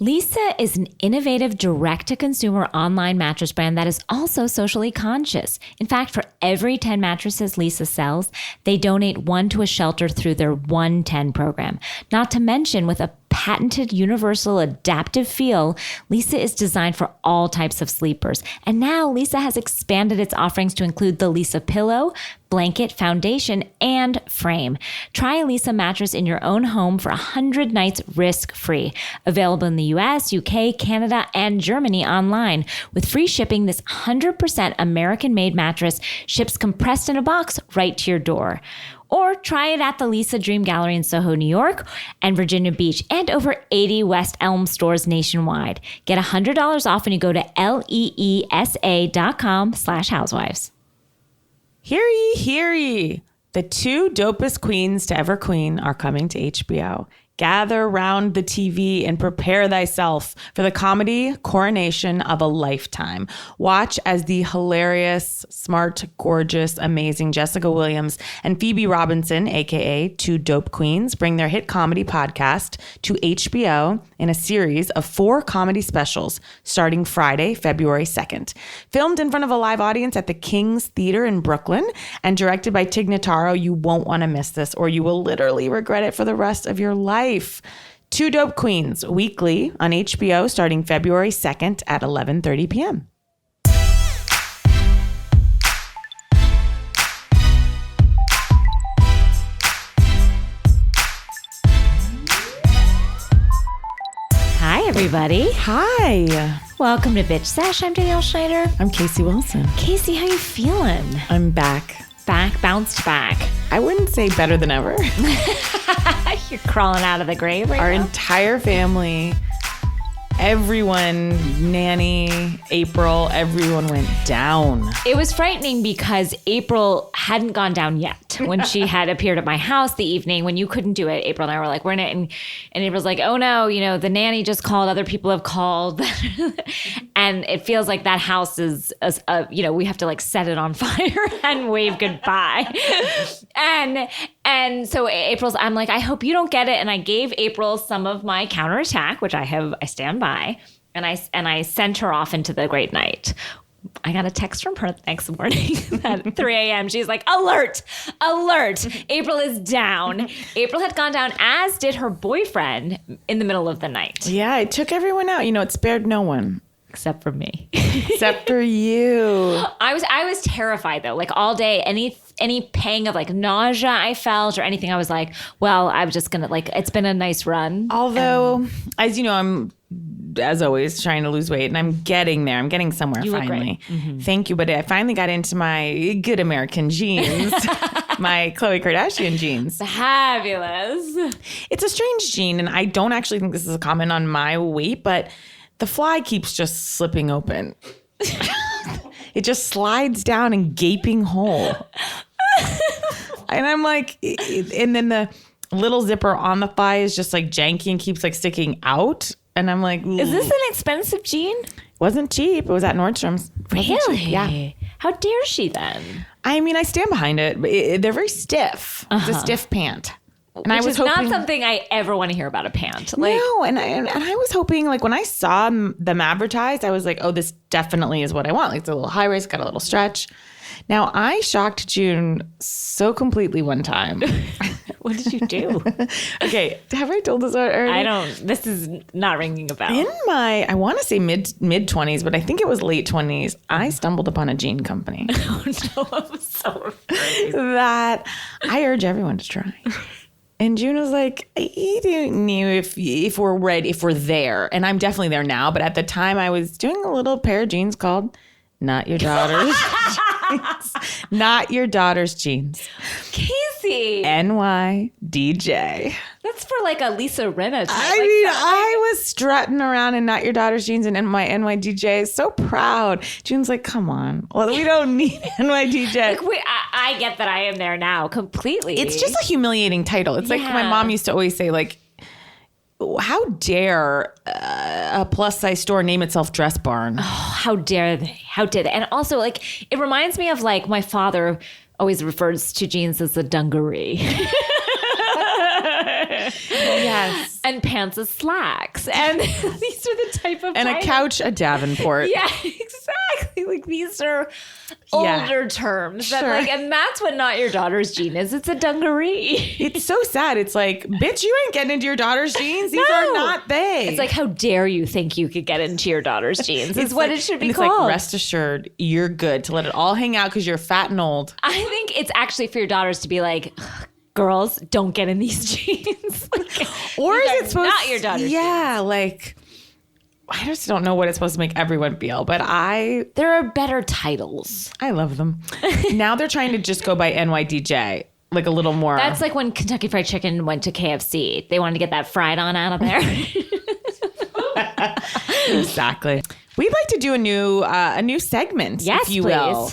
Leesa is an innovative direct-to-consumer online mattress brand that is also socially conscious. In fact, for every 10 mattresses Leesa sells, they donate one to a shelter through their 110 program. Not to mention, with a patented universal adaptive feel, Leesa is designed for all types of sleepers. And now Leesa has expanded its offerings to include the Leesa pillow, blanket, foundation, and frame. Try a Leesa mattress in your own home for 100 nights risk-free. Available in the US, UK, Canada, and Germany online. With free shipping, this 100% American-made mattress ships compressed in a box right to your door. Or try it at the Leesa Dream Gallery in Soho, New York, and Virginia Beach, and over 80 West Elm stores nationwide. Get $100 off when you go to leesa.com/housewives. Hear ye, hear ye. The two dopest queens to ever queen are coming to HBO. Gather round the TV and prepare thyself for the comedy coronation of a lifetime. Watch as the hilarious, smart, gorgeous, amazing Jessica Williams and Phoebe Robinson, aka Two Dope Queens, bring their hit comedy podcast to HBO in a series of 4 comedy specials starting Friday, February 2nd. Filmed in front of a live audience at the King's Theater in Brooklyn and directed by Tig Notaro, you won't want to miss this or you will literally regret it for the rest of your life. Two Dope Queens, weekly on HBO starting February 2nd at 11:30 p.m. Hi, everybody. Hi. Welcome to Bitch Sesh. I'm Danielle Schneider. I'm Casey Wilson. Casey, how you feeling? I'm back. Back, bounced back. I wouldn't say better than ever. You're crawling out of the grave right Our now? entire family, everyone, Nanny, April, everyone went down. It was frightening because April hadn't gone down yet when she had appeared at my house the evening when you couldn't do it. April and I were like, we're in it. And April's like, oh no, the nanny just called. Other people have called. And it feels like that house is, we have to like set it on fire and wave goodbye. And so I'm like, I hope you don't get it. And I gave April some of my counterattack, which I stand by. And I sent her off into the great night. I got a text from her the next morning at 3 a.m. She's like, alert, April is down. April had gone down, as did her boyfriend in the middle of the night. Yeah, it took everyone out. It spared no one. Except for me. Except for you. I was terrified though. Like all day, any pang of like nausea I felt or anything, I was like, well, I'm just gonna it's been a nice run. Although, as you know, I'm, as always, trying to lose weight and I'm getting there. I'm getting somewhere finally. Mm-hmm. Thank you. But I finally got into my good American jeans, my Khloe Kardashian jeans. Fabulous. It's a strange jean and I don't actually think this is a comment on my weight, but the fly keeps just slipping open. It just slides down in gaping hole. And I'm like, and then the little zipper on the thigh is just like janky and keeps like sticking out. And I'm like, is this an expensive jean? Wasn't cheap. It was at Nordstrom's. Really? Yeah. How dare she then? I mean, I stand behind it, but they're very stiff. It's a stiff pant. And Which I was is hoping, not something I ever want to hear about a pant. No, and I was hoping, like, when I saw them advertised, I was like, oh, this definitely is what I want. Like, it's a little high waist, got a little stretch. Now, I shocked June so completely one time. What did you do? Okay, have I told this already? This is not ringing a bell. In my, I want to say mid 20s, but I think it was late 20s, I stumbled upon a jean company. Oh, no, I'm so afraid. That I urge everyone to try. And June was like, I don't know if we're ready, if we're there. And I'm definitely there now. But at the time, I was doing a little pair of jeans called Not Your Daughter's Jeans. Not Your Daughter's Jeans. Casey. NYDJ. That's for like a Lisa Rinna type. I was strutting around in Not Your Daughter's Jeans and my NYDJ. So proud. June's like, come on. Well, we don't need NYDJ. I get that I am there now completely. It's just a humiliating title. It's like my mom used to always say, like, how dare a plus size store name itself Dress Barn? Oh, how dare they? How dare they? And also, like, it reminds me of like my father always refers to jeans as a dungaree. Yes. And pants as slacks. And these are the type of And a couch, a Davenport. Yeah, exactly. Like these are older terms. That, like, and that's what not your daughter's jean is. It's a dungaree. It's so sad. It's like, bitch, you ain't getting into your daughter's jeans. These are not they. It's like, how dare you think you could get into your daughter's jeans? It's what like, it should be it's called. Like, rest assured, you're good to let it all hang out because you're fat and old. I think it's actually for your daughters to be like, girls, don't get in these jeans. Or is it supposed not your daughter's Yeah, like, I just don't know what it's supposed to make everyone feel, but there are better titles. I love them. Now they're trying to just go by NYDJ, like a little more. That's like when Kentucky Fried Chicken went to KFC. They wanted to get that fried on out of there. Exactly. We'd like to do a new segment, yes, if you please. will.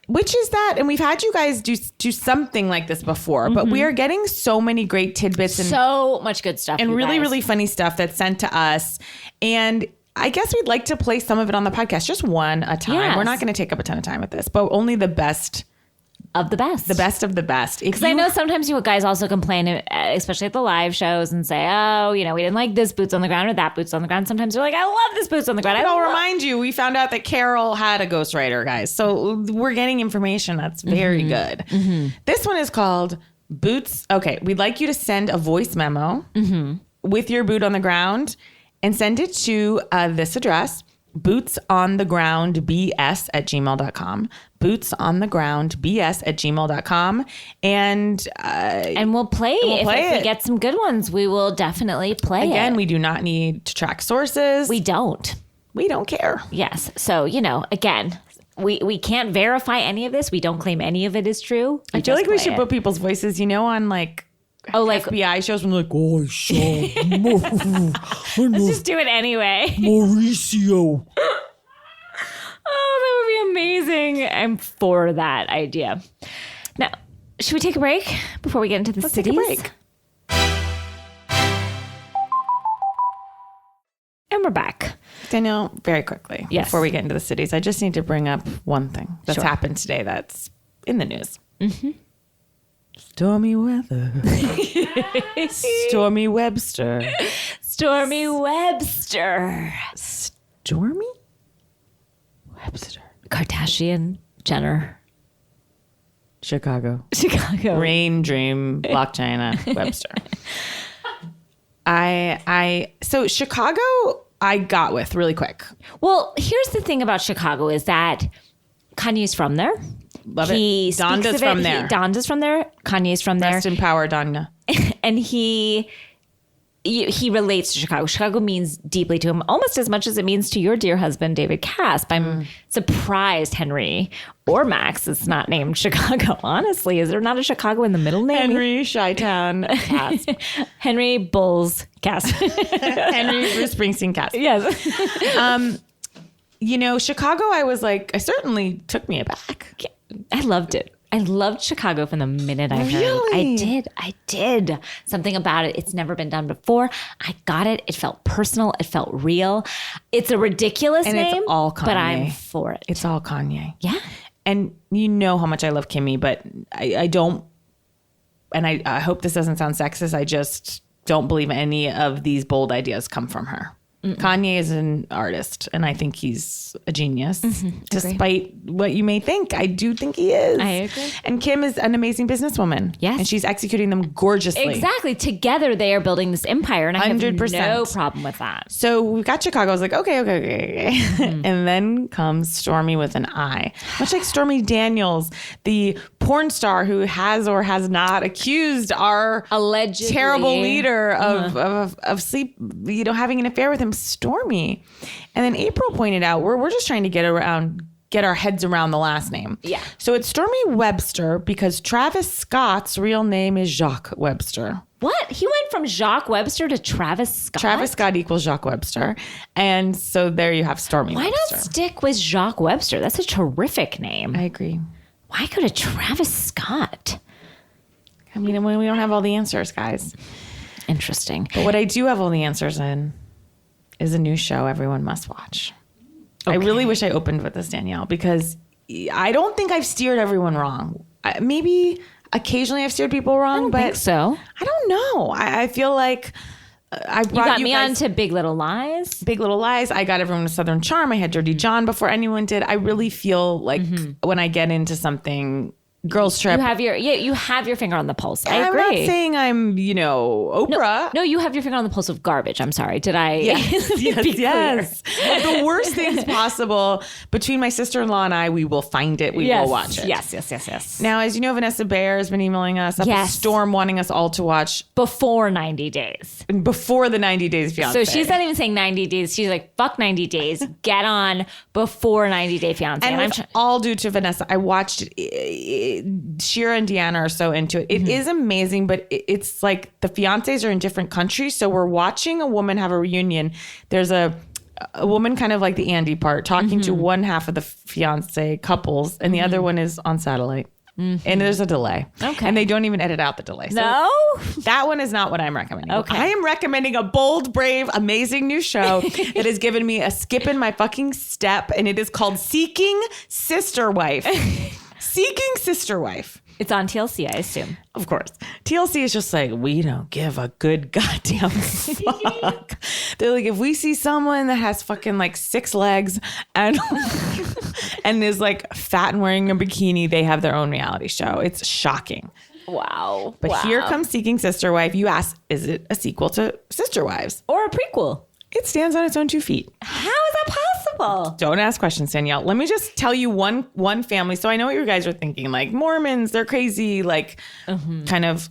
Which is that, and we've had you guys do something like this before, but we are getting so many great tidbits and so much good stuff. and really funny stuff that's sent to us. And I guess we'd like to play some of it on the podcast, just one a time. Yes. We're not going to take up a ton of time with this, but only the best of the best. The best of the best. Because I know sometimes you guys also complain, especially at the live shows, and say, oh, we didn't like this boots on the ground or that boots on the ground. Sometimes you're like, I love this boots on the ground. I'll remind you, we found out that Carol had a ghostwriter, guys. So we're getting information that's very good. This one is called Boots. Okay, we'd like you to send a voice memo with your boot on the ground and send it to this address. bootsonthegroundbs@gmail.com. bootsonthegroundbs@gmail.com. And we'll play. If it. we get some good ones, we will definitely play it. Again, we do not need to track sources. We don't. We don't care. Yes. So, again, we can't verify any of this. We don't claim any of it is true. I feel like we should put people's voices, on like FBI shows when they're like, oh, I saw Let's just do it anyway. Mauricio. Oh, that would be amazing. I'm for that idea. Now, should we take a break before we get into the cities? Take a break. And we're back. Danielle, very quickly, before we get into the cities, I just need to bring up one thing that's happened today that's in the news. Stormy weather. Stormy Webster. Stormy Webster. Stormy Webster. Kardashian, Jenner. Chicago. Rain Dream, Block China, Webster. So Chicago, I got with really quick. Well, here's the thing about Chicago is that Kanye's from there. Love it. Donda's from there. Donda's from there. Kanye's from there. Rest in power, Donda. And he relates to Chicago. Chicago means deeply to him, almost as much as it means to your dear husband, David Casp. I'm surprised Henry or Max is not named Chicago. Honestly, is there not a Chicago in the middle name? Henry Chi-Town Casp. Henry Bulls Casp. Henry Bruce Springsteen Casp. Yes. Chicago, I certainly took me aback. I loved it. I loved Chicago from the minute I heard it. I did. Something about it. It's never been done before. I got it. It felt personal. It felt real. It's a ridiculous name. It's all Kanye. But I'm for it. It's all Kanye. Yeah. And you know how much I love Kimmy, but I don't, and I hope this doesn't sound sexist, I just don't believe any of these bold ideas come from her. Kanye is an artist, and I think he's a genius. Despite what you may think, I do think he is. I agree. And Kim is an amazing businesswoman. Yes. And she's executing them gorgeously. Exactly. Together, they are building this empire, and I have 100%. no problem with that. So we've got Chicago. I was like, okay. And then comes Stormi with an I. Much like Stormy Daniels, the porn star who has or has not accused our allegedly terrible leader of sleep, having an affair with him, Stormi. And then April pointed out, we're just trying to get our heads around the last name. Yeah. So it's Stormi Webster because Travis Scott's real name is Jacques Webster. What? He went from Jacques Webster to Travis Scott? Travis Scott equals Jacques Webster. And so there you have Stormi Webster. Why not stick with Jacques Webster? That's a terrific name. I agree. Why go to Travis Scott? I mean, we don't have all the answers, guys. Interesting. But what I do have all the answers in is a new show everyone must watch. Okay. I really wish I opened with this, Danielle, because I don't think I've steered everyone wrong. Maybe occasionally I've steered people wrong, don't but think so. I don't know. I feel like I brought You got you me guys on to Big Little Lies. Big Little Lies. I got everyone to Southern Charm. I had Dirty John before anyone did. I really feel like when I get into something, Girls Trip. You have your finger on the pulse. I I'm agree. not saying I'm, Oprah. No, you have your finger on the pulse of garbage. I'm sorry. Did I? Yes. The worst things possible. Between my sister-in-law and I, we will find it. We will watch it. Yes. Now, as you know, Vanessa Bayer has been emailing us up a Yes. storm wanting us all to watch Before 90 days. before the 90 Days Fiancé. So she's not even saying 90 days. She's like, fuck 90 days. Get on before 90 Day Fiancé. And it's all due to Vanessa. I watched it. Shira and Deanna are so into it. It is amazing, but it's like the fiancés are in different countries. So we're watching a woman have a reunion. There's a woman kind of like the Andy part talking to one half of the fiancé couples and the other one is on satellite. And there's a delay. Okay. And they don't even edit out the delay. So No? that one is not what I'm recommending. Okay. I am recommending a bold, brave, amazing new show. It has given me a skip in my fucking step, and it is called Seeking Sister Wife. Seeking Sister Wife. It's on TLC, I assume. Of course. TLC is just like, we don't give a good goddamn fuck. They're like, if we see someone that has fucking like 6 legs and and is like fat and wearing a bikini, they have their own reality show. It's shocking. Wow. But here comes Seeking Sister Wife. You ask, is it a sequel to Sister Wives? Or a prequel. It stands on its own 2 feet. How is that possible? Don't ask questions, Danielle. Let me just tell you one family. So I know what you guys are thinking. Like Mormons, they're crazy. Like kind of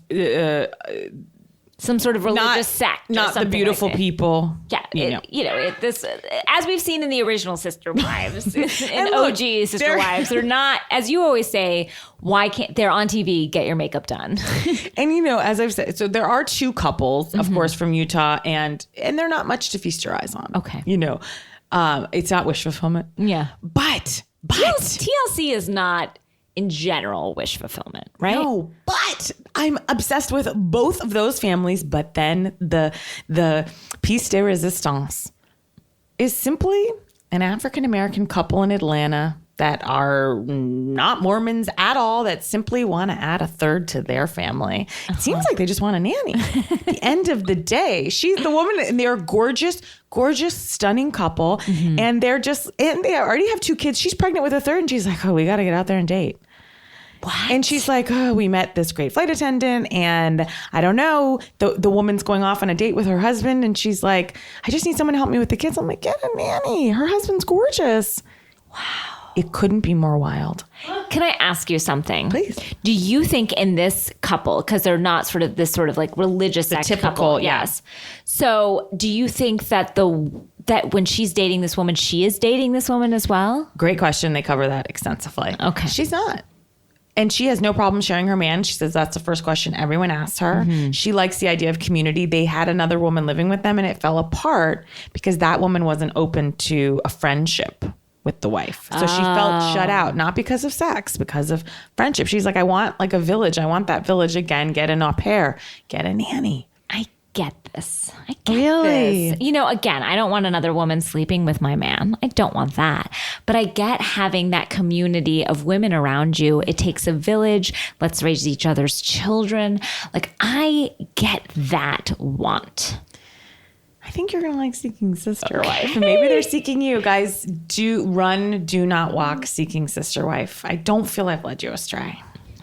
Some sort of religious sect. or Not the something beautiful like that. people. Yeah, this as we've seen in the original Sister Wives, in look, OG Sister they're- Wives, they're not, as you always say, why can't they're on TV? Get your makeup done. And as I've said, so there are 2 couples, of course, from Utah, and they're not much to feast your eyes on. Okay. It's not wish fulfillment. Yeah, But TLC is not in general wish fulfillment, right? No, but I'm obsessed with both of those families. But then the piece de resistance is simply an African American couple in Atlanta that are not Mormons at all, that simply want to add a third to their family. It seems like they just want a nanny. At the end of the day, she's the woman, and they're gorgeous, stunning couple. And they already have 2 kids. She's pregnant with a third, and she's like, oh, we got to get out there and date. What? And she's like, oh, we met this great flight attendant, and I don't know, the woman's going off on a date with her husband, and she's like, I just need someone to help me with the kids. I'm like, get a nanny. Her husband's gorgeous. Wow. It couldn't be more wild. Can I ask you something? Please. Do you think in this couple, because they're not sort of this sort of like religious sect typical, couple, yeah. yes. So do you think that that when she's dating this woman, she is dating this woman as well? Great question. They cover that extensively. Okay. She's not. And she has no problem sharing her man. She says that's the first question everyone asks her. She likes the idea of community. They had another woman living with them, and it fell apart because that woman wasn't open to a friendship with the wife. So she felt shut out, not because of sex, because of friendship. She's like, I want like a village. I want that village again. Get an au pair. Get a nanny. I get this. I get Really? this. Again, I don't want another woman sleeping with my man. I don't want that. But I get having that community of women around you. It takes a village. Let's raise each other's children. Like, I get that want. I think you're going to like Seeking Sister Wife. And maybe they're seeking you. Guys, do not walk Seeking Sister Wife. I don't feel I've led you astray.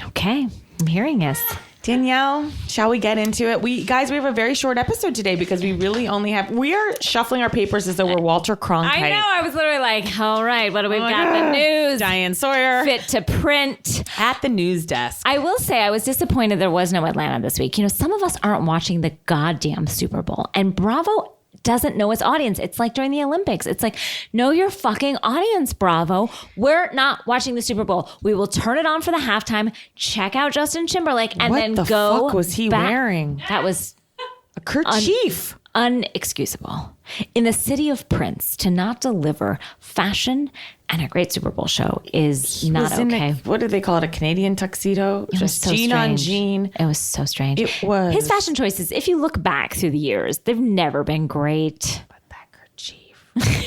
Okay. I'm hearing this. Danielle, shall we get into it? We have a very short episode today because we really only we are shuffling our papers as though we're Walter Cronkite. I know. I was literally like, all right, what do we got? The news. Diane Sawyer. Fit to print. At the news desk. I will say I was disappointed there was no Atlanta this week. Some of us aren't watching the goddamn Super Bowl, and Bravo doesn't know its audience. It's like during the Olympics. It's like, know your fucking audience, Bravo. We're not watching the Super Bowl. We will turn it on for the halftime, check out Justin Timberlake, and What then the go fuck was he back. wearing? That was A kerchief. unexcusable. In the city of Prince, to not deliver fashion and a great Super Bowl show is not Was in okay. what do they call it? A Canadian tuxedo? It was Just so jean on strange. jean. It was so strange. It was. His fashion choices, if you look back through the years, they've never been great. But that kerchief.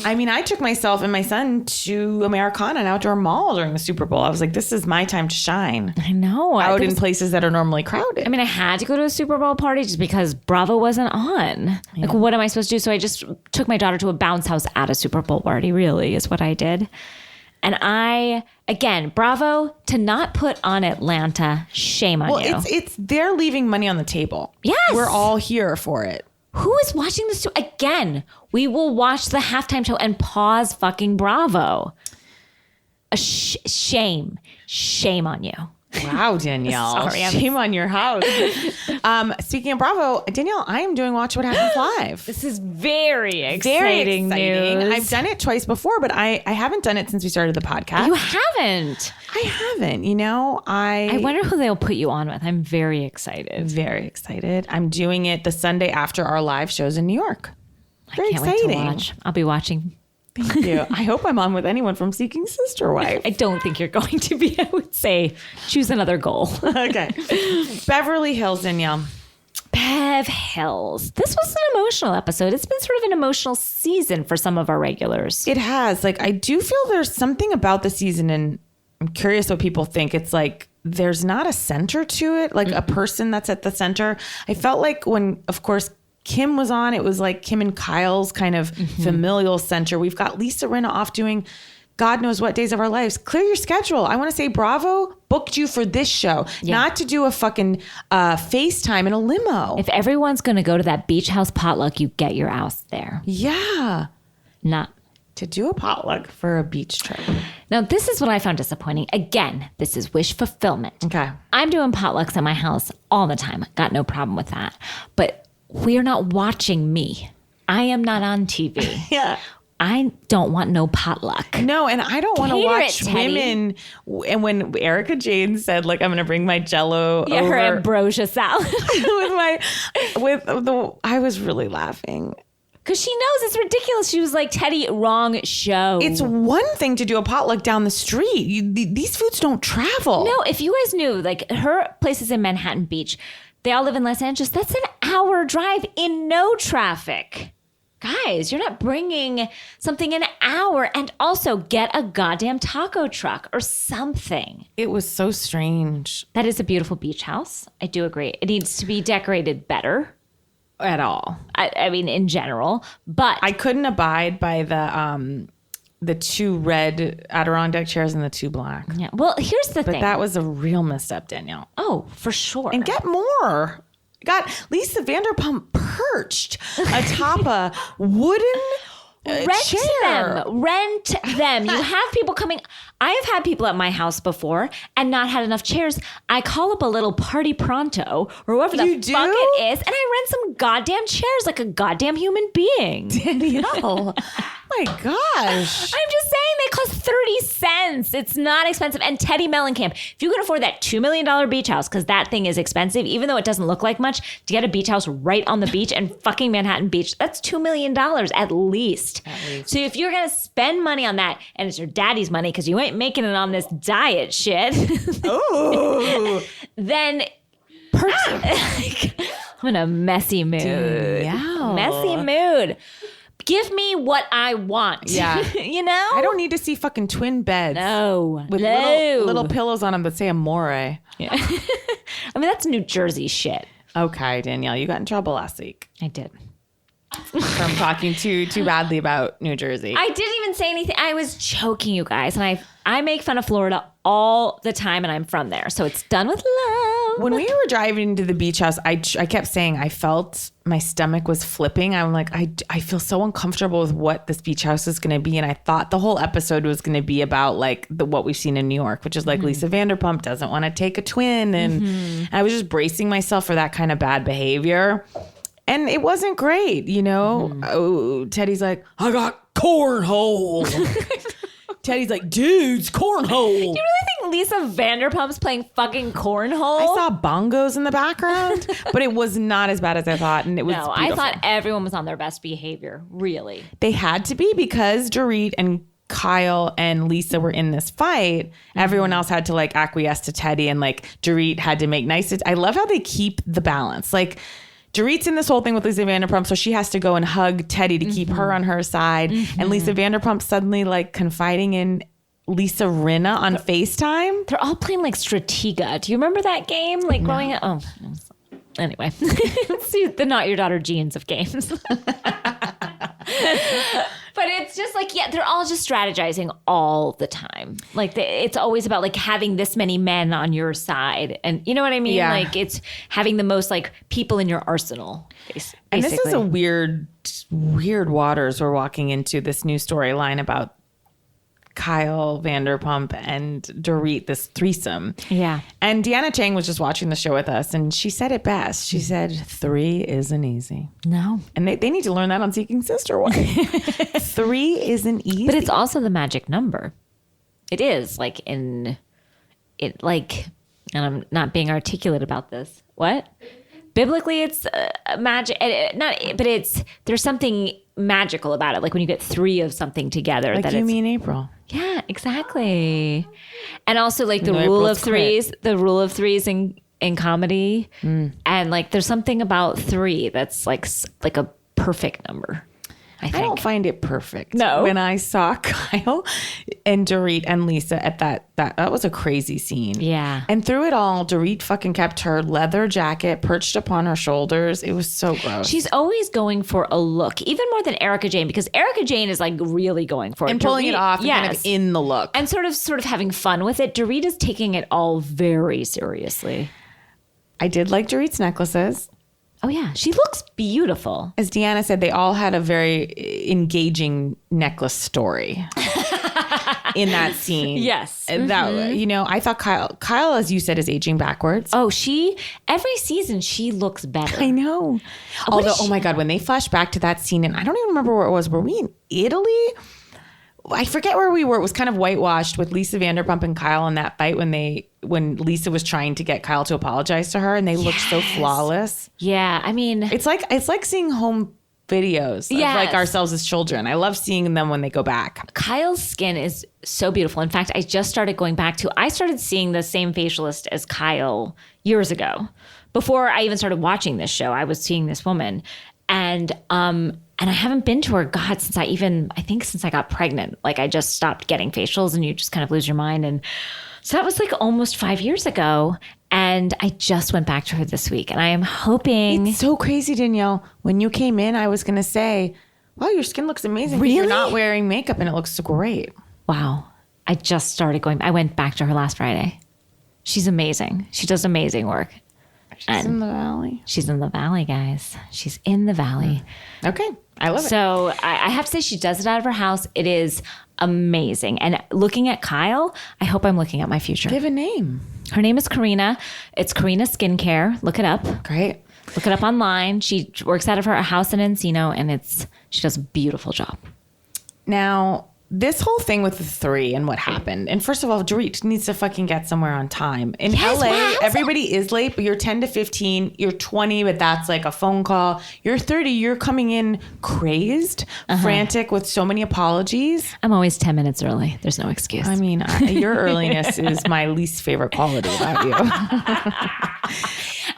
I mean, I took myself and my son to Americana, an outdoor mall during the Super Bowl. I was like, this is my time to shine. I know. Out in places that are normally crowded. I mean, I had to go to a Super Bowl party just because Bravo wasn't on. Yeah. Like, what am I supposed to do? So I just took my daughter to a bounce house at a Super Bowl party, really, is what I did. And again, Bravo, to not put on Atlanta, shame on you. Well, they're leaving money on the table. Yes. We're all here for it. Who is watching this? Again, we will watch the halftime show and pause fucking Bravo. Shame on you. Wow, Danielle. Sorry, shame on your house. Speaking of Bravo, Danielle, I am doing Watch What Happens Live. This is very exciting news. I've done it twice before, but I haven't done it since we started the podcast. You haven't? I haven't. You know, I wonder who they'll put you on with. I'm very excited. Very excited. I'm doing it the Sunday after our live shows in New York. Very exciting. Wait to watch. I'll be watching. Thank you. I hope I'm on with anyone from Seeking Sister Wife. I don't think you're going to be. I would say choose another goal. Okay. Beverly Hills, Danielle. Bev Hills. This was an emotional episode. It's been sort of an emotional season for some of our regulars. It has. Like, I do feel there's something about the season, and I'm curious what people think. It's like there's not a center to it, like a person that's at the center. I felt like when, of course, Kim was on, it was like Kim and Kyle's kind of familial center. We've got Lisa Rinna off doing God knows what days of our lives. Clear your schedule. I want to say Bravo booked you for this show, not to do a fucking FaceTime in a limo. If everyone's going to go to that beach house potluck, you get your ass there. Yeah. Not to do a potluck for a beach trip. Now, this is what I found disappointing. Again, this is wish fulfillment. Okay. I'm doing potlucks at my house all the time. Got no problem with that. But we're not watching me. I am not on TV. Yeah. I don't want no potluck. No, and I don't want to watch women. And when Erica Jane said, like, I'm going to bring my Jell-O over. Her ambrosia salad. I was really laughing. Because she knows it's ridiculous. She was like, Teddy, wrong show. It's one thing to do a potluck down the street. These foods don't travel. No, if you guys knew, like, her place is in Manhattan Beach. They all live in Los Angeles. That's an hour drive in no traffic. Guys, you're not bringing something an hour. And also get a goddamn taco truck or something. It was so strange. That is a beautiful beach house. I do agree. It needs to be decorated better. At all. I mean, in general. But I couldn't abide by the two red Adirondack chairs and the two black. Yeah. Well, here's the thing. But that was a real misstep, Danielle. Oh, for sure. And get more. Got Lisa Vanderpump perched atop a wooden chair. Rent them. You have people coming. I have had people at my house before and not had enough chairs. I call up a little party pronto or whoever the fuck it is, and I rent some goddamn chairs like a goddamn human being. Danielle. My gosh. I'm just saying they cost 30 cents. It's not expensive. And Teddy Mellencamp, if you can afford that $2 million beach house, because that thing is expensive, even though it doesn't look like much, to get a beach house right on the beach and fucking Manhattan Beach, that's $2 million at least. So if you're going to spend money on that, and it's your daddy's money because you ain't making it on this diet shit, then I'm in a messy mood. Danielle. Messy mood. Give me what I want. Yeah. You know? I don't need to see fucking twin beds. No. With little pillows on them that say Amore. Yeah. I mean, that's New Jersey shit. Okay, Danielle, you got in trouble last week. I did. From talking too badly about New Jersey. I didn't even say anything. I was joking, you guys. And I make fun of Florida all the time, and I'm from there. So it's done with love. When we were driving to the beach house, I kept saying I felt my stomach was flipping. I'm like, I feel so uncomfortable with what this beach house is going to be. And I thought the whole episode was going to be about like what we've seen in New York, which is like Lisa Vanderpump doesn't want to take a twin. And I was just bracing myself for that kind of bad behavior. And it wasn't great, you know? Oh, Teddy's like, I got cornhole. Teddy's like, dudes, cornhole. You really think Lisa Vanderpump's playing fucking cornhole? I saw bongos in the background, but it was not as bad as I thought. And it was beautiful. I thought everyone was on their best behavior, really. They had to be because Dorit and Kyle and Lisa were in this fight. Everyone else had to like acquiesce to Teddy, and like Dorit had to make nice. I love how they keep the balance. Like, Dorit's in this whole thing with Lisa Vanderpump, so she has to go and hug Teddy to keep her on her side. And Lisa Vanderpump suddenly like confiding in Lisa Rinna on FaceTime. They're all playing like Stratega. Do you remember that game? Like growing up? Oh, anyway. See the Not Your Daughter genes of games. But it's just like, yeah, they're all just strategizing all the time. Like it's always about like having this many men on your side. And you know what I mean? Yeah. Like it's having the most like people in your arsenal. Basically. And this is a weird waters we're walking into, this new storyline about Kyle Vanderpump and Dorit, this threesome. Yeah. And Deanna Chang was just watching the show with us, and she said it best. She said, 3 isn't easy. No. And they need to learn that on Seeking Sister Wife. 3 isn't easy. But it's also the magic number. It is like and I'm not being articulate about this. What? Biblically, it's magic. There's something magical about it. Like when you get 3 of something together. Like you mean April. Yeah, exactly. And also like the No, rule April's of threes, in comedy. And like there's something about 3 that's like a perfect number. I think. I don't find it perfect. No. When I saw Kyle and Dorit and Lisa at that was a crazy scene. Yeah. And through it all, Dorit fucking kept her leather jacket perched upon her shoulders. It was so gross. She's always going for a look, even more than Erica Jane, because Erica Jane is like really going for it. and pulling it off and kind of in the look. And sort of having fun with it. Dorit is taking it all very seriously. I did like Dorit's necklaces. Oh yeah, she looks beautiful. As Deanna said, they all had a very engaging necklace story in that scene. Yes. That, you know, I thought Kyle, as you said, is aging backwards. Oh, every season she looks better. I know. Although, oh my God, when they flash back to that scene, and I don't even remember where it was. Were we in Italy? I forget where we were. It was kind of whitewashed with Lisa Vanderpump and Kyle in that fight when Lisa was trying to get Kyle to apologize to her, and they looked so flawless. Yeah, I mean, It's like seeing home videos of like ourselves as children. I love seeing them when they go back. Kyle's skin is so beautiful. In fact, I started seeing the same facialist as Kyle years ago. Before I even started watching this show, I was seeing this woman. And I haven't been to her, God, since I got pregnant. Like I just stopped getting facials and you just kind of lose your mind. And so that was like almost 5 years ago. And I just went back to her this week. And I am hoping. It's so crazy, Danielle. When you came in, I was going to say, wow, your skin looks amazing. Really? You're not wearing makeup and it looks great. Wow. I just started going. I went back to her last Friday. She's amazing. She does amazing work. She's in the valley. She's in the valley, guys. She's in the valley. Okay. I love it. So I have to say she does it out of her house. It is amazing. And looking at Kyle, I hope I'm looking at my future. Give a name. Her name is Karina. It's Karina Skincare. Look it up. Great. Look it up online. She works out of her house in Encino, and she does a beautiful job. Now, this whole thing with the 3 and what happened. And first of all, Dorit needs to fucking get somewhere on time. In LA, everybody is late, but you're 10 to 15. You're 20, but that's like a phone call. You're 30. You're coming in crazed, frantic with so many apologies. I'm always 10 minutes early. There's no excuse. I mean, your earliness is my least favorite quality about you.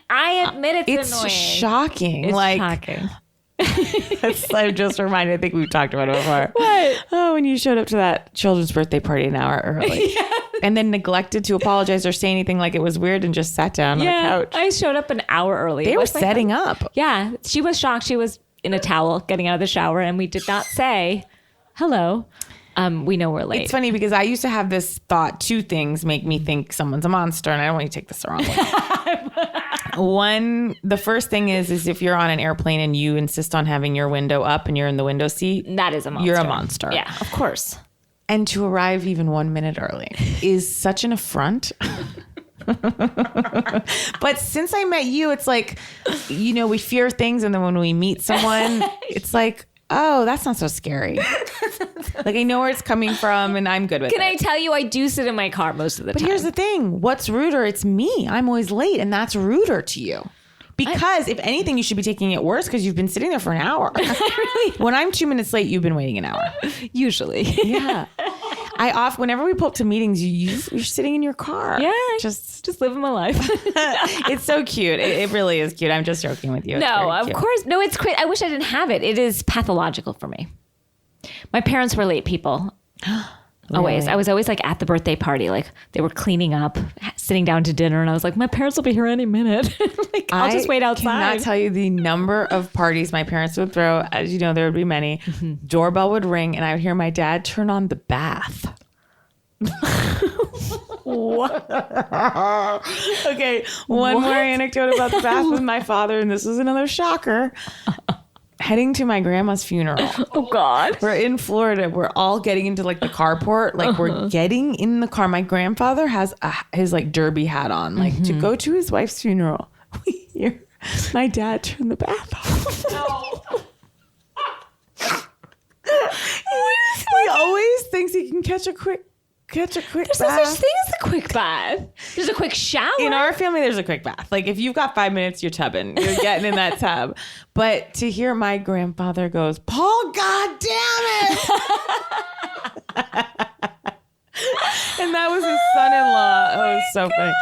I admit it's It's annoying. shocking. It's shocking. I'm just reminded, I think we've talked about it before. What? Oh, when you showed up to that children's birthday party an hour early. And then neglected to apologize or say anything, like it was weird, and just sat down on the couch. I showed up an hour early. They were setting up. Yeah, she was shocked. She was in a towel getting out of the shower, and we did not say hello. We know we're late. It's funny because I used to have this thought, 2 things make me think someone's a monster, and I don't want you to take this the wrong way. One, the first thing is if you're on an airplane and you insist on having your window up and you're in the window seat, that is a monster. You're a monster. Yeah, of course. And to arrive even 1 minute early is such an affront. But since I met you, it's like, you know, we fear things, and then when we meet someone, it's like, oh, that's not so scary. Like I know where it's coming from, and I'm good with it. Can I tell you, I do sit in my car most of the time. But here's the thing. What's ruder? It's me. I'm always late, and that's ruder to you. Because if anything, you should be taking it worse because you've been sitting there for an hour. When I'm 2 minutes late, you've been waiting an hour. Usually. Yeah. Whenever we pull up to meetings, you're sitting in your car. Yeah. Just living my life. It's so cute. It really is cute. I'm just joking with you. No, of course. No, it's great. I wish I didn't have it. It is pathological for me. My parents were late people. Always. Really? I was always like at the birthday party, like they were cleaning up, sitting down to dinner, and I was like, my parents will be here any minute. Like, I'll just wait outside. I cannot tell you the number of parties my parents would throw. As you know, there would be many. Doorbell would ring, and I would hear my dad turn on the bath. What? Okay, one more anecdote about the bath with my father, and this is another shocker. Heading to my grandma's funeral. Oh God. We're in Florida. We're all getting into like the carport. Like we're getting in the car. My grandfather has his like derby hat on, like to go to his wife's funeral. We hear my dad turn the bath off. No. He always thinks he can catch a quick There's bath. no such thing as a quick bath. There's a quick shower. In our family, there's a quick bath. Like if you've got 5 minutes, you're tubbing. You're getting in that tub. But to hear my grandfather goes, Paul, God damn it. And that was his son-in-law. Oh, it was so funny.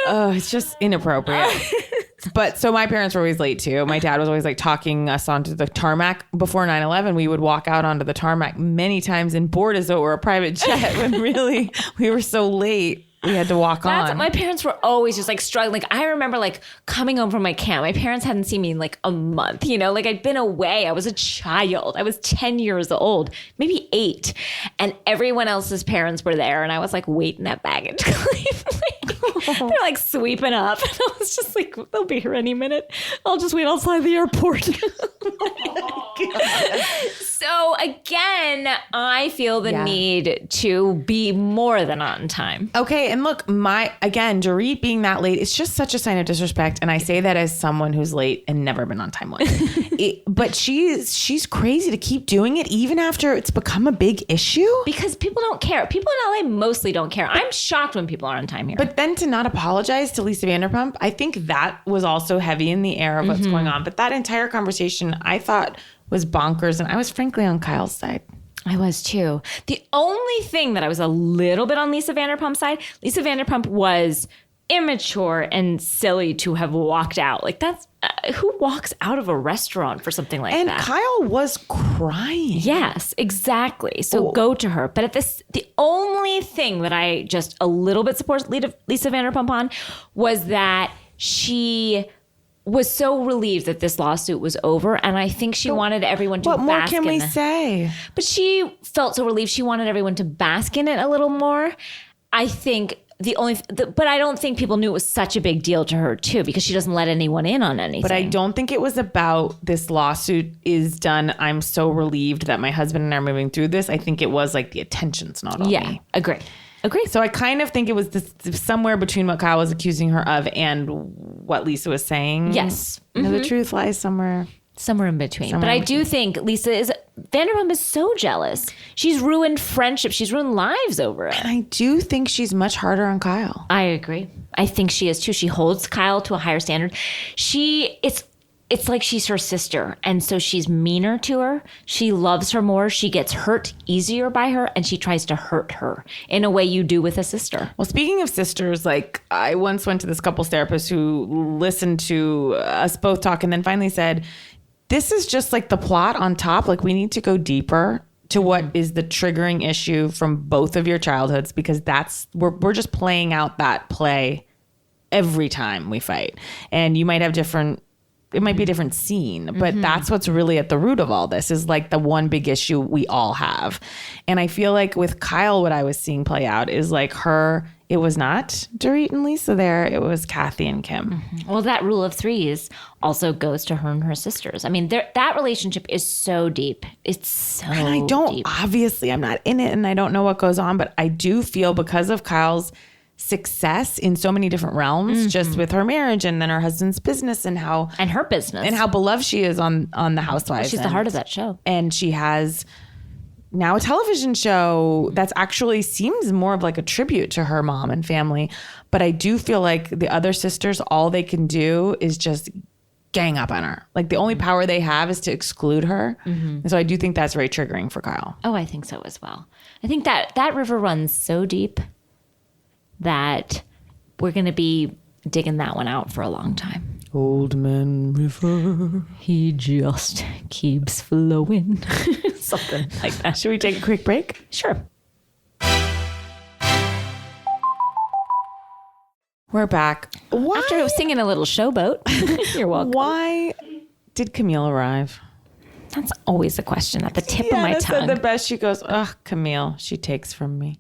Oh, it's just inappropriate. But so my parents were always late too. My dad was always like talking us onto the tarmac. Before 9/11, we would walk out onto the tarmac many times and board as though it were a private jet when really we were so late. We had to walk on. My parents were always just like struggling. Like, I remember like coming home from my camp. My parents hadn't seen me in like a month, you know, like I'd been away. I was a child. I was 10 years old, maybe 8. And everyone else's parents were there. And I was like waiting that baggage claim. They're like sweeping up. And I was just like, they'll be here any minute. I'll just wait outside the airport. So again, I feel the need to be more than on time. Okay. And look, Dorit being that late, it's just such a sign of disrespect. And I say that as someone who's late and never been on time once. But she's crazy to keep doing it even after it's become a big issue. Because people don't care. People in LA mostly don't care. I'm shocked when people are on time here. But then to not apologize to Lisa Vanderpump, I think that was also heavy in the air of what's going on. But that entire conversation I thought was bonkers. And I was frankly on Kyle's side. I was too. The only thing that I was a little bit on Lisa Vanderpump's side, Lisa Vanderpump was immature and silly to have walked out. Like that's who walks out of a restaurant for something like that? And Kyle was crying. Yes, exactly. So go to her. But the only thing that I just a little bit support Lisa Vanderpump on was that she was so relieved that this lawsuit was over. And I think she wanted everyone to bask in it. What more can we say? But she felt so relieved. She wanted everyone to bask in it a little more. I think but I don't think people knew it was such a big deal to her too, because she doesn't let anyone in on anything. But I don't think it was about this lawsuit is done. I'm so relieved that my husband and I are moving through this. I think it was like the attention's not on me. Yeah, agree. So I kind of think it was somewhere between what Kyle was accusing her of and what Lisa was saying. Yes. You know, the truth lies somewhere in between. But I do think Vanderpump is so jealous. She's ruined friendships. She's ruined lives over it. And I do think she's much harder on Kyle. I agree. I think she is too. She holds Kyle to a higher standard. It's like she's her sister. And so she's meaner to her. She loves her more. She gets hurt easier by her. And she tries to hurt her in a way you do with a sister. Well, speaking of sisters, like I once went to this couples therapist who listened to us both talk and then finally said, this is just like the plot on top. Like we need to go deeper to what is the triggering issue from both of your childhoods, because we're just playing out that play every time we fight. And you might have it might be a different scene, but that's what's really at the root of all this is like the one big issue we all have. And I feel like with Kyle, what I was seeing play out is like it was not Dorit and Lisa there. It was Kathy and Kim. Well, that rule of threes also goes to her and her sisters. I mean, that relationship is so deep. It's so deep. And I don't, obviously I'm not in it and I don't know what goes on, but I do feel because of Kyle's success in so many different realms, just with her marriage and then her husband's business and her business and how beloved she is on the Housewives. She's the heart of that show. And she has now a television show that's actually seems more of like a tribute to her mom and family. But I do feel like the other sisters, all they can do is just gang up on her. Like the only power they have is to exclude her. And so I do think that's very triggering for Kyle. Oh, I think so as well. I think that river runs so deep that we're going to be digging that one out for a long time. Old Man River. He just keeps flowing. Something like that. Should we take a quick break? Sure. We're back. Why? After singing a little showboat. You're welcome. Why did Camille arrive? That's always a question at the tip of my Deanna tongue. said the best. She goes, ugh, Camille, she takes from me.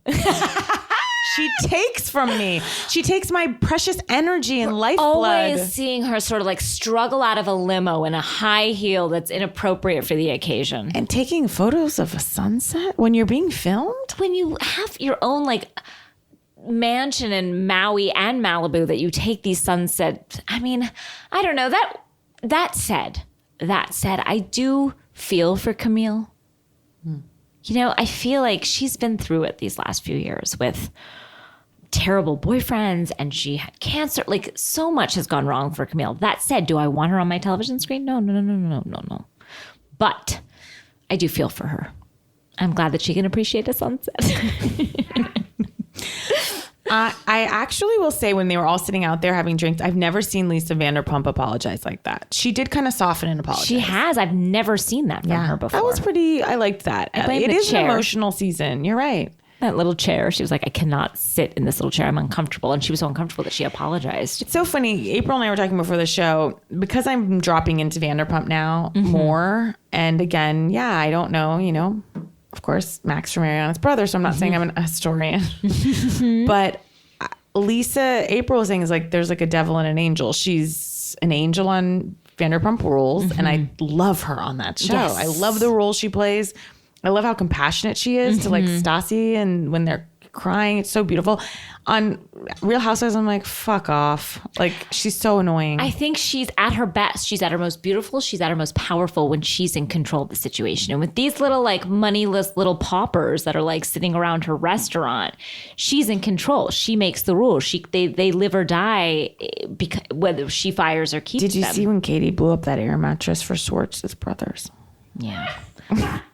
She takes from me. She takes my precious energy and lifeblood. Always seeing her sort of like struggle out of a limo in a high heel that's inappropriate for the occasion. And taking photos of a sunset when you're being filmed? When you have your own like mansion in Maui and Malibu that you take these sunsets. I mean, I don't know. That said, I do feel for Camille. You know, I feel like she's been through it these last few years with terrible boyfriends, and she had cancer. Like, so much has gone wrong for Camille. That said, do I want her on my television screen? No. But I do feel for her. I'm glad that she can appreciate a sunset. I actually will say when they were all sitting out there having drinks, I've never seen Lisa Vanderpump apologize like that. She did kind of soften and apologize. She has. I've never seen that from her before. That was pretty, I liked that. It is an emotional season. You're right. That little chair. She was like, I cannot sit in this little chair. I'm uncomfortable. And she was so uncomfortable that she apologized. It's so funny. April and I were talking before the show, because I'm dropping into Vanderpump now more. And again, I don't know, of course, Max from Mariana's brother. So I'm not saying I'm a historian. But April was saying is like, there's like a devil and an angel. She's an angel on Vanderpump Rules. And I love her on that show. Yes. I love the role she plays. I love how compassionate she is to like Stassi, and when they're crying, it's so beautiful. On Real Housewives, I'm like, fuck off. Like, she's so annoying. I think she's at her best. She's at her most beautiful. She's at her most powerful when she's in control of the situation. And with these little like moneyless little paupers that are like sitting around her restaurant, she's in control. She makes the rules. They live or die because whether she fires or keeps them. Did you see when Katie blew up that air mattress for Swartz's brothers? Yeah.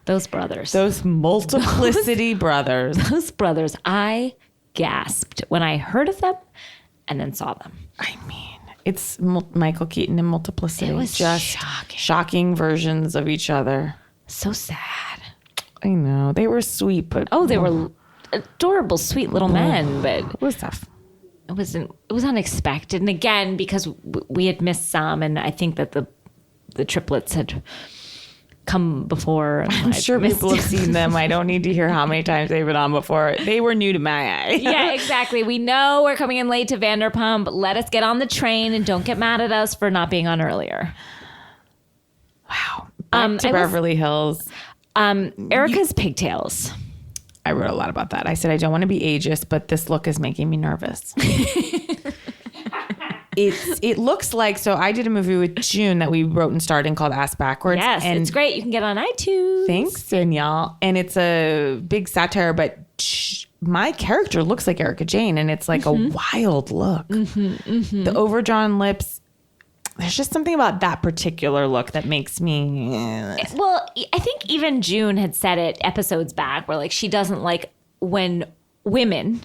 Those brothers. Those multiplicity brothers. Those brothers. I gasped when I heard of them and then saw them. I mean, it's Michael Keaton and multiplicity. It was just shocking versions of each other. So sad. I know. They were sweet, but... Oh, they were adorable, sweet little men, but... It was tough. It was unexpected. And again, because we had missed some, and I think that the triplets had come before. I'm sure people have seen them. I don't need to hear how many times they've been on before. They were new to my eye. Yeah, exactly. We know we're coming in late to Vanderpump. Let us get on the train and don't get mad at us for not being on earlier. Wow. Back to Beverly Hills. Erica's pigtails. I wrote a lot about that. I said, I don't want to be ageist, but this look is making me nervous. It looks like, so I did a movie with June that we wrote and starred in called Ass Backwards. Yes, and it's great. You can get on iTunes. Thanks, Danielle. And it's a big satire, but my character looks like Erica Jane, and it's like a wild look. The overdrawn lips. There's just something about that particular look that makes me... Well, I think even June had said it episodes back where like she doesn't like when women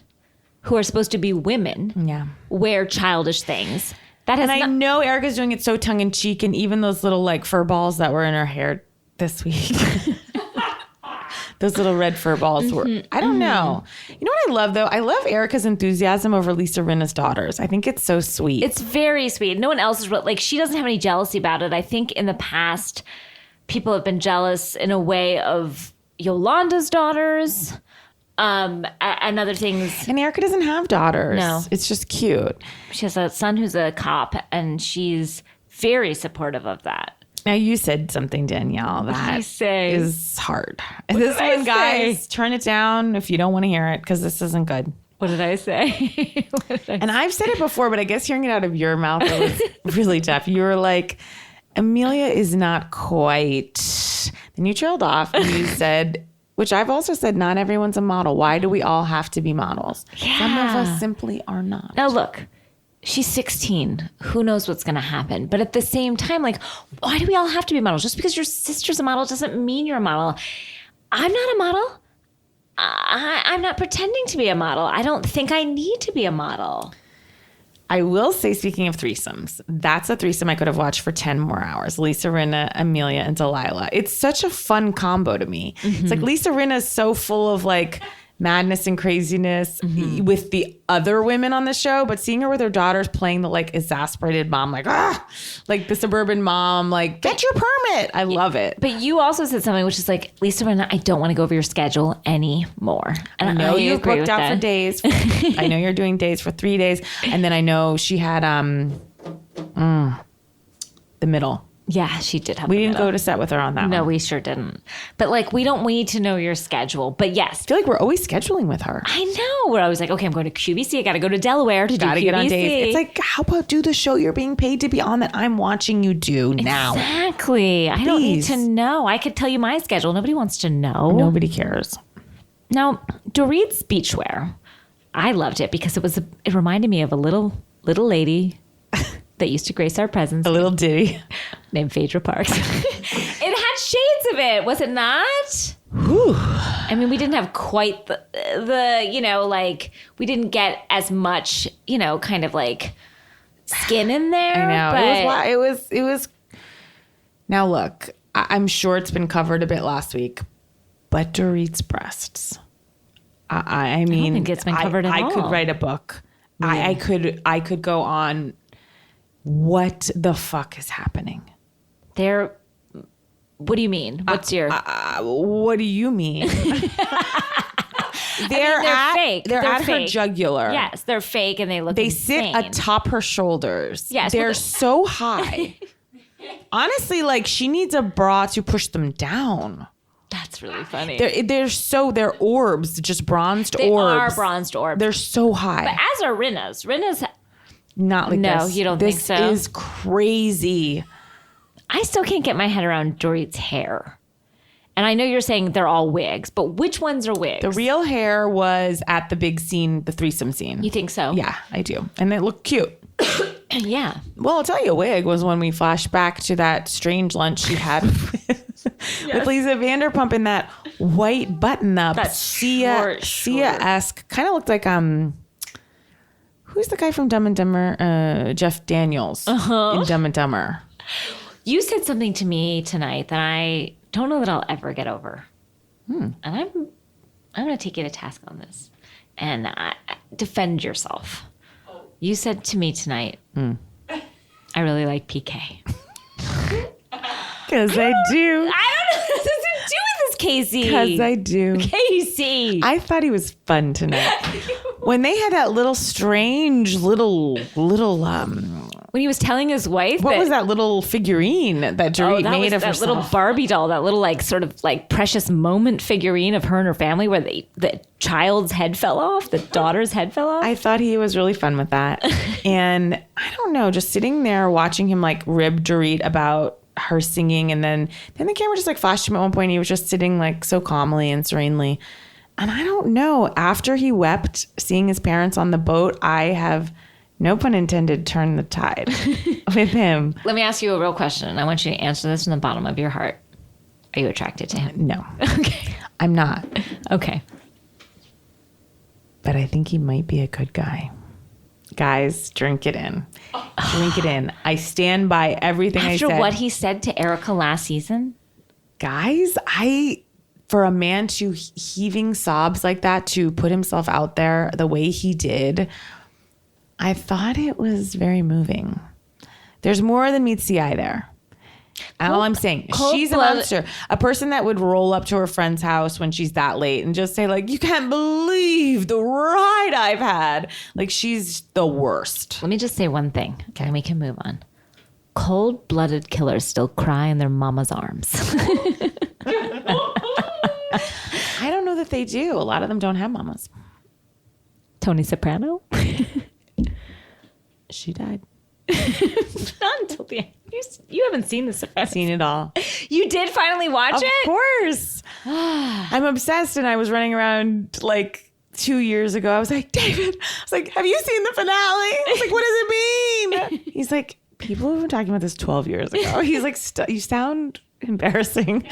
who are supposed to be women wear childish things. And I know Erica's doing it so tongue-in-cheek, and even those little like fur balls that were in her hair this week. Those little red fur balls were, I don't know. You know what I love though? I love Erica's enthusiasm over Lisa Rinna's daughters. I think it's so sweet. It's very sweet. No one else is like, she doesn't have any jealousy about it. I think in the past, people have been jealous in a way of Yolanda's daughters and other things. And Erica doesn't have daughters. No. It's just cute. She has a son who's a cop, and she's very supportive of that. Now, you said something, Danielle, that is hard. This one, guys, turn it down if you don't want to hear it, because this isn't good. What did I say? And I've said it before, but I guess hearing it out of your mouth, it was really tough. You were like, Amelia is not quite. Then you trailed off and you said, which I've also said, not everyone's a model. Why do we all have to be models? Yeah. Some of us simply are not. Now, look, she's 16. Who knows what's going to happen? But at the same time, like, why do we all have to be models? Just because your sister's a model doesn't mean you're a model. I'm not a model. I'm not pretending to be a model. I don't think I need to be a model. I will say, speaking of threesomes, that's a threesome I could have watched for 10 more hours. Lisa Rinna, Amelia, and Delilah. It's such a fun combo to me. It's like Lisa Rinna is so full of like madness and craziness with the other women on the show, but seeing her with her daughters playing the like exasperated mom, like like the suburban mom, like get your permit. I love it. But you also said something which is like, Lisa Rinna, I don't want to go over your schedule anymore. And I know you've agree booked with out that. for days. I know you're doing days for 3 days, and then I know she had the middle. Yeah, she did have. We the didn't middle. go to set with her on that No, one. we sure didn't. But like, we don't need to know your schedule. But yes, I feel like we're always scheduling with her. I know. We're always like, okay, I'm going to QVC. I got to go to Delaware to Gotta do QVC. get on days. It's like, how about do the show you're being paid to be on that I'm watching you do now? Exactly. I don't need Please. to know. I could tell you my schedule. Nobody wants to know. Nobody cares. Now, Dorit's beachwear, I loved it because it reminded me of a little lady that used to grace our presence A little ditty. named Phaedra Parks. It had shades of it, was it not? Whew. I mean, we didn't have quite the like, we didn't get as much, kind of like skin in there. I know. But It was. Now look, I'm sure it's been covered a bit last week, but Dorit's breasts. I mean, think it's been covered at I all. could write a book. I could go on. What the fuck is happening? What do you mean? What's your... What do you mean? They're fake. They're at her fake. jugular. Yes, they're fake and they look They sit insane. atop her shoulders. Yes, They're well, so high. Honestly, like she needs a bra to push them down. That's really funny. They're orbs, just bronzed They orbs. are bronzed orbs. They're so high. But as are Rinna's. Rinna's... Not like No, this. you don't think This so? is crazy. I still can't get my head around Dorit's hair. And I know you're saying they're all wigs, but which ones are wigs? The real hair was at the big scene, the threesome scene. You think so? Yeah, I do. And it looked cute. Yeah. Well, I'll tell you, a wig was when we flashed back to that strange lunch she had with Lisa Vanderpump in that white button-up, That short. Sia-esque, kind of looked like who's the guy from Dumb and Dumber? Jeff Daniels in Dumb and Dumber. You said something to me tonight that I don't know that I'll ever get over. And I'm going to take you to task on this and defend yourself. You said to me tonight, I really like PK. Because I do. I don't know what this has to do with this, Casey. Because I do. Casey. I thought he was fun tonight. When they had that little strange little when he was telling his wife what was that little figurine that Dorit that made was of that herself? little Barbie doll, that little like sort of like precious moment figurine of her and her family where the child's head fell off, the daughter's head fell off. I thought he was really fun with that. And I don't know, just sitting there watching him like rib Dorit about her singing, and then the camera just like flashed him at one point. He was just sitting like so calmly and serenely. And I don't know, after he wept seeing his parents on the boat, I have, no pun intended, turned the tide with him. Let me ask you a real question. I want you to answer this from the bottom of your heart. Are you attracted to him? No, Okay. I'm not. Okay. But I think he might be a good guy. Guys, drink it in. Drink it in. I stand by everything I After said. what he said to Erica last season? Guys, for a man to heaving sobs like that, to put himself out there the way he did, I thought it was very moving. There's more than meets the eye there. All I'm saying, she's a monster. A person that would roll up to her friend's house when she's that late and just say like, you can't believe the ride I've had. Like, she's the worst. Let me just say one thing, and we can move on. Cold-blooded killers still cry in their mama's arms. I don't know that they do. A lot of them don't have mamas. Tony Soprano? She died. Not until the end. You haven't seen The Sopranos. Seen it all. You did finally watch Of it? course. I'm obsessed, and I was running around like 2 years ago, I was like, David, I was like, have you seen the finale? I was like, what does it mean? He's like, people have been talking about this 12 years ago. He's like, you sound embarrassing.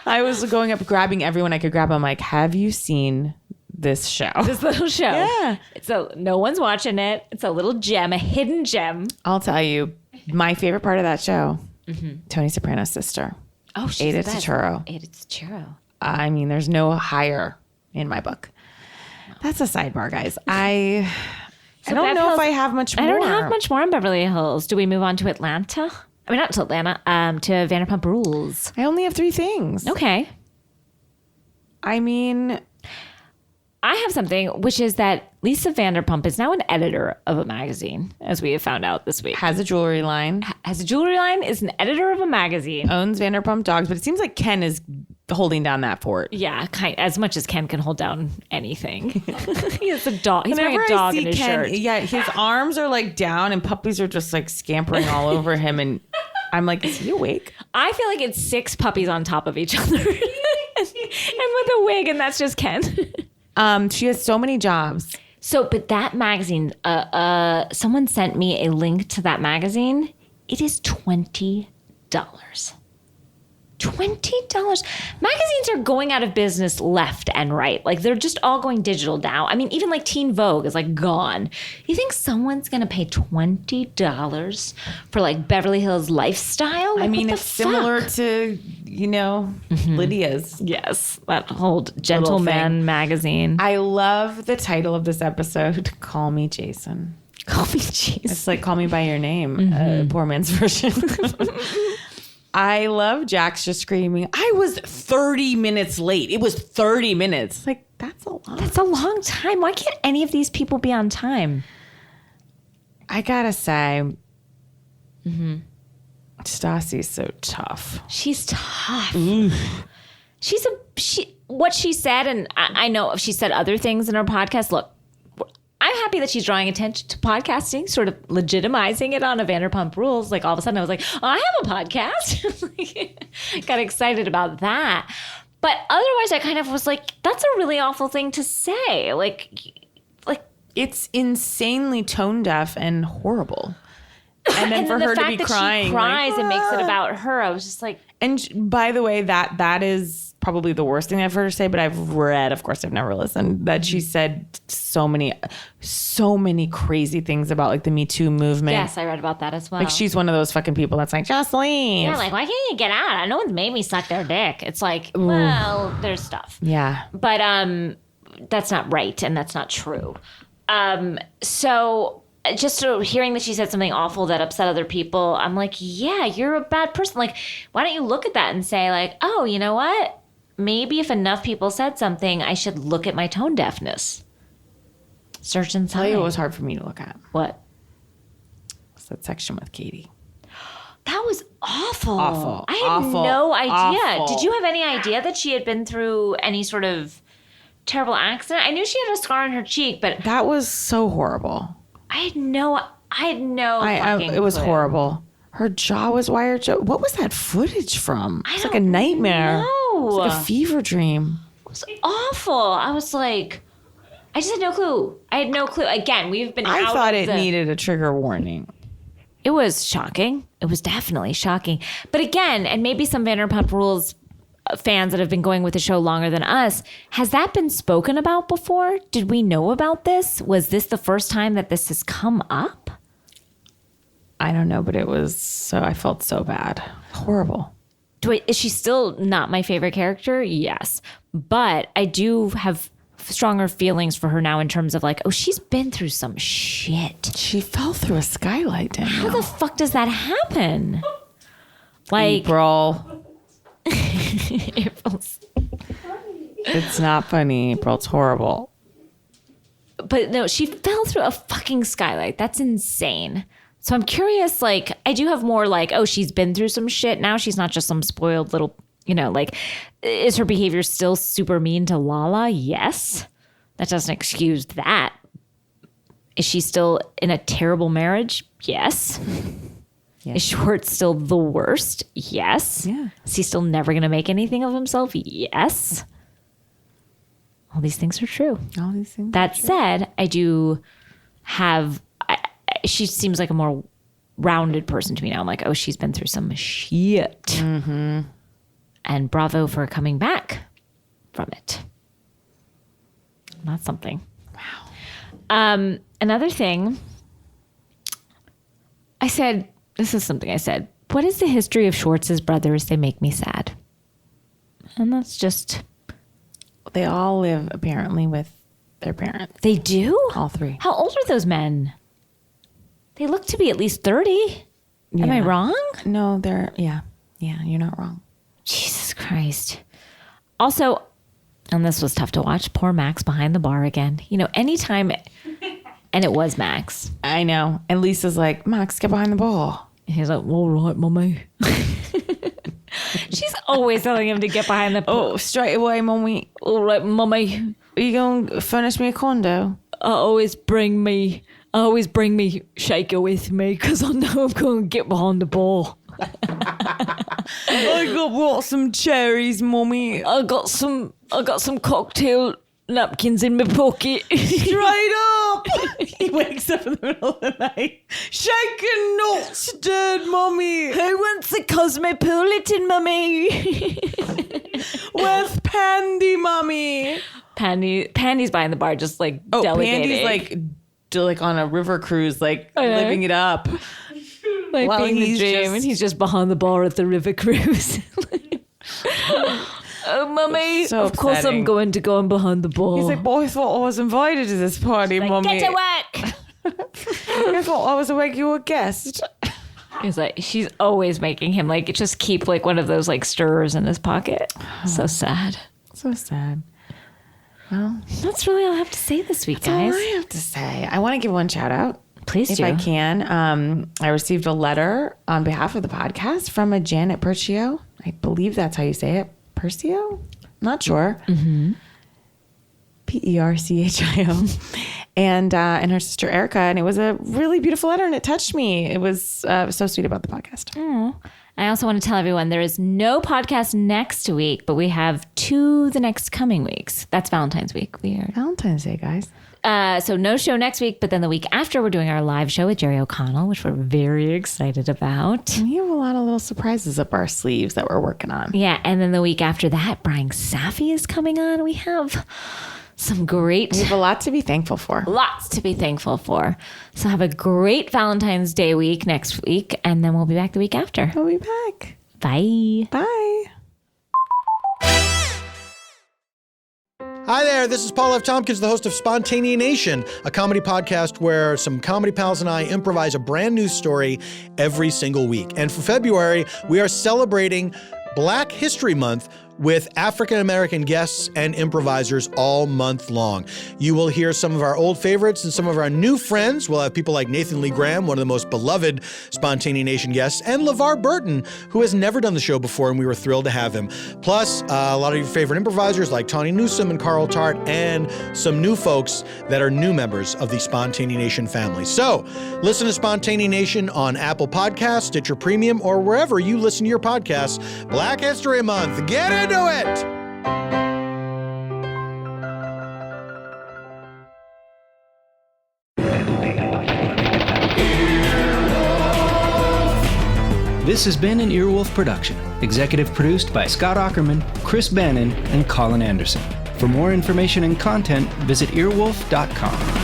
I was going up, grabbing everyone I could grab. I'm like, have you seen this show? This little show. Yeah. No one's watching it. It's a little gem, a hidden gem. I'll tell you, my favorite part of that show, Tony Soprano's sister. Oh, she's Ada the best. Turturro. Ada Turturro. I mean, there's no higher in my book. That's a sidebar, guys. I don't know if I have much more. I don't have much more on Beverly Hills. Do we move on to Atlanta? I mean, not to Atlanta, to Vanderpump Rules. I only have 3 things. Okay. I mean, I have something, which is that Lisa Vanderpump is now an editor of a magazine, as we have found out this week. has a jewelry line, Has a jewelry line, is an editor of a magazine. owns Vanderpump Dogs, but it seems like Ken is holding down that fort. Yeah, as much as Ken can hold down anything. He has a dog. He's wearing a Whenever dog I in see his Ken, shirt. yeah, his arms are like down and puppies are just like scampering all over him. And I'm like, is he awake? I feel like it's 6 puppies on top of each other. and with a wig, and that's just Ken. She has so many jobs. So, but that magazine, someone sent me a link to that magazine. It is $20. $20. Magazines are going out of business left and right. Like, they're just all going digital now. I mean, even like Teen Vogue is like gone. You think someone's going to pay $20 for like Beverly Hills lifestyle? Like, I mean, what it's the similar fuck? to, Lydia's. Yes, that whole Gentleman thing. magazine. I love the title of this episode, Call Me Jason. Call me Jesus. It's like Call Me By Your Name, poor man's version. I love Jax just screaming, I was 30 minutes late. It was 30 minutes. Like, that's a lot. That's a long time. Why can't any of these people be on time? I gotta say, Stassi's so tough. She's tough. What she said, and I know she said other things in her podcast. Look, I'm happy that she's drawing attention to podcasting, sort of legitimizing it on a Vanderpump Rules. Like, all of a sudden I was like, oh, I have a podcast. Got excited about that. But otherwise I kind of was like, that's a really awful thing to say. Like It's insanely tone deaf and horrible. And then and for the her to fact be that crying, she cries like, and makes it about her, I was just like, And by the way, that is probably the worst thing I've heard her say, but I've read, of course I've never listened, that she said so many crazy things about like the Me Too movement. yes, I read about that as well. Like, she's one of those fucking people that's like, just leave. Yeah, like, why can't you get out? No one's made me suck their dick. It's like, well, there's stuff. Yeah. But that's not right, and that's not true. So just hearing that she said something awful that upset other people, I'm like, yeah, you're a bad person. Like, why don't you look at that and say, like, oh, you know what? Maybe if enough people said something, I should look at my tone deafness. Search inside. Tell you what was hard for me to look at. What? It's that section with Katie. That was awful. Awful. I had Awful. no idea. Awful. Did you have any idea that she had been through any sort of terrible accident? I knew she had a scar on her cheek, but That was so horrible. I had no fucking It was clue. horrible. Her jaw was wired shut. What was that footage from? It's like a don't nightmare. know. It's like a fever dream. It was awful. I was like, I just had no clue. I had no clue. Again, we've been I out thought of it needed a trigger warning. It was shocking. It was definitely shocking. But again, and maybe some Vanderpump Rules fans that have been going with the show longer than us, has that been spoken about before? Did we know about this? Was this the first time that this has come up? I don't know, but it was so, I felt so bad. Horrible. Is she still not my favorite character? Yes. But I do have stronger feelings for her now in terms of like, oh, she's been through some shit. She fell through a skylight, Danielle. How the fuck does that happen? Like, April. April's. It's not funny, April. It's horrible. But no, she fell through a fucking skylight. That's insane. So I'm curious, like, I do have more like, oh, she's been through some shit now. She's not just some spoiled little, like, is her behavior still super mean to Lala? Yes. That doesn't excuse that. Is she still in a terrible marriage? Yes. Is Schwartz still the worst? Yes. Yeah. Is he still never going to make anything of himself? Yes. All these things are true. All these things. That said, I do have, she seems like a more rounded person to me now. I'm like, oh, she's been through some shit. Mm-hmm. And bravo for coming back from it. That's something. Wow. Another thing, I said, this is something I said, what is the history of Schwartz's brothers? They make me sad. And that's just... They all live apparently with their parents. They do? All three. How old are those men? They look to be at least 30. Yeah. Am I wrong? No, they're, yeah, you're not wrong. Jesus Christ. Also, and this was tough to watch, poor Max behind the bar again. You know, anytime, and it was Max. I know. And Lisa's like, Max, get behind the bar. And he's like, all right, mommy. She's always telling him to get behind the bar. Oh, straight away, mommy. All right, mommy. Are you going to furnish me a condo? I always bring me shaker with me because I know I'm going to get behind the bar. I got some cherries, mommy. I got some cocktail napkins in my pocket. Straight up. He wakes up in the middle of the night. Shaken, not stirred, mommy. Who wants a cosmopolitan, mummy? Where's Pandy, mommy? Pandy's behind the bar, just like delegating. Pandy's like on a river cruise, like living it up. Like being the dream, and he's just behind the bar at the river cruise. Oh, mummy, so of course I'm going to go on behind the bar. He's like, boy, I thought I was invited to this party, like, mummy. Get to work. I thought I was a regular guest. He's like, she's always making him like just keep like one of those like stirrers in his pocket. So sad. So sad. Well, that's really all I have to say this week, guys. That's all I have to say. I want to give one shout out. Please do. If I can. I received a letter on behalf of the podcast from a Janet Percio. I believe that's how you say it. Percio? Not sure. Mm-hmm. Percio. And her sister Erica. And it was a really beautiful letter and it touched me. It was so sweet about the podcast. Mm. I also want to tell everyone there is no podcast next week, but we have 2 the next coming weeks. That's Valentine's week. Valentine's Day, guys. So no show next week, but then the week after we're doing our live show with Jerry O'Connell, which we're very excited about. We have a lot of little surprises up our sleeves that we're working on. Yeah, and then the week after that, Brian Safi is coming on. We have some great... We have a lot to be thankful for. Lots to be thankful for. So have a great Valentine's Day week next week, and then we'll be back the week after. We'll be back. Bye. Bye. Hi there, this is Paul F. Tompkins, the host of Spontaneation, a comedy podcast where some comedy pals and I improvise a brand new story every single week. And for February, we are celebrating Black History Month with African-American guests and improvisers all month long. You will hear some of our old favorites and some of our new friends. We'll have people like Nathan Lee Graham, one of the most beloved Spontaneation guests, and LeVar Burton, who has never done the show before, and we were thrilled to have him. Plus, a lot of your favorite improvisers like Tawny Newsome and Carl Tart, and some new folks that are new members of the Spontaneation family. So, listen to Spontaneation on Apple Podcasts, Stitcher Premium, or wherever you listen to your podcasts. Black History Month. Get into it! This has been an Earwolf production, executive produced by Scott Aukerman, Chris Bannon, and Colin Anderson. For more information and content, visit earwolf.com.